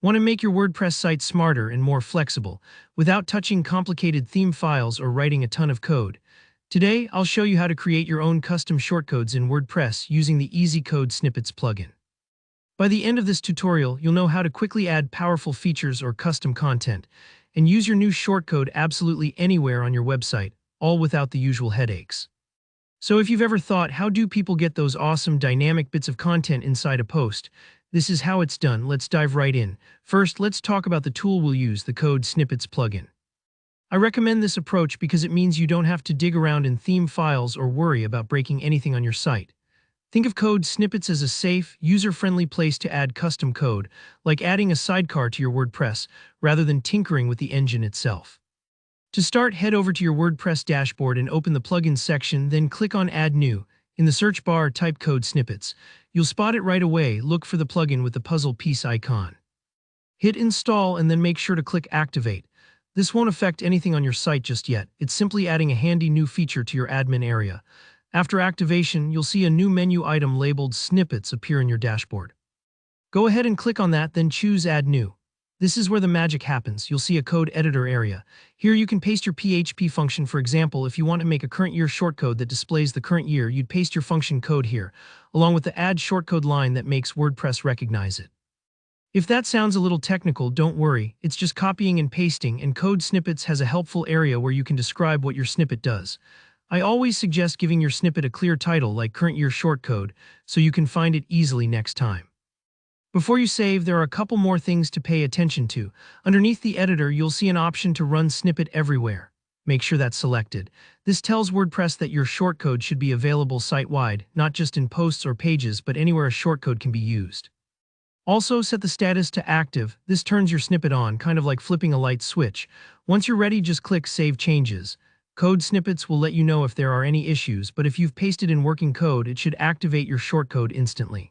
Want to make your WordPress site smarter and more flexible without touching complicated theme files or writing a ton of code? Today, I'll show you how to create your own custom shortcodes in WordPress using the Easy Code Snippets plugin. By the end of this tutorial, you'll know how to quickly add powerful features or custom content and use your new shortcode absolutely anywhere on your website, all without the usual headaches. So if you've ever thought, how do people get those awesome dynamic bits of content inside a post? This is how it's done. Let's dive right in. First, let's talk about the tool we'll use, the Code Snippets plugin. I recommend this approach because it means you don't have to dig around in theme files or worry about breaking anything on your site. Think of Code Snippets as a safe, user-friendly place to add custom code, like adding a sidecar to your WordPress, rather than tinkering with the engine itself. To start, head over to your WordPress dashboard and open the Plugins section, then click on Add New. In the search bar, type Code Snippets. You'll spot it right away. Look for the plugin with the puzzle piece icon. Hit Install and then make sure to click Activate. This won't affect anything on your site just yet. It's simply adding a handy new feature to your admin area. After activation, you'll see a new menu item labeled Snippets appear in your dashboard. Go ahead and click on that, then choose Add New. This is where the magic happens. You'll see a code editor area. Here you can paste your PHP function. For example, if you want to make a current year shortcode that displays the current year, you'd paste your function code here, along with the add shortcode line that makes WordPress recognize it. If that sounds a little technical, don't worry. It's just copying and pasting, and Code Snippets has a helpful area where you can describe what your snippet does. I always suggest giving your snippet a clear title like current year shortcode so you can find it easily next time. Before you save, there are a couple more things to pay attention to. Underneath the editor, you'll see an option to run snippet everywhere. Make sure that's selected. This tells WordPress that your shortcode should be available site-wide, not just in posts or pages, but anywhere a shortcode can be used. Also, set the status to active. This turns your snippet on, kind of like flipping a light switch. Once you're ready, just click Save Changes. Code Snippets will let you know if there are any issues, but if you've pasted in working code, it should activate your shortcode instantly.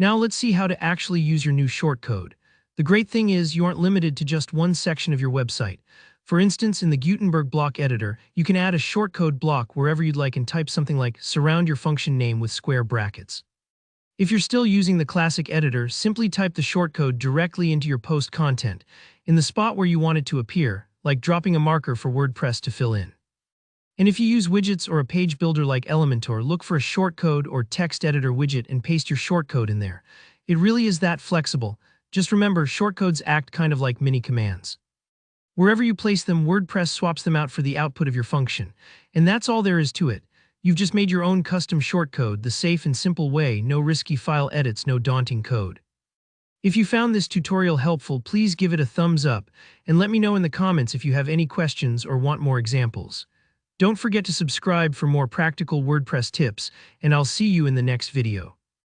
Now let's see how to actually use your new shortcode. The great thing is you aren't limited to just one section of your website. For instance, in the Gutenberg block editor, you can add a shortcode block wherever you'd like and type something like surround your function name with square brackets. If you're still using the classic editor, simply type the shortcode directly into your post content, in the spot where you want it to appear, like dropping a marker for WordPress to fill in. And if you use widgets or a page builder like Elementor, look for a shortcode or text editor widget and paste your shortcode in there. It really is that flexible. Just remember, shortcodes act kind of like mini commands. Wherever you place them, WordPress swaps them out for the output of your function. And that's all there is to it. You've just made your own custom shortcode the safe and simple way, no risky file edits, no daunting code. If you found this tutorial helpful, please give it a thumbs up and let me know in the comments if you have any questions or want more examples. Don't forget to subscribe for more practical WordPress tips, and I'll see you in the next video.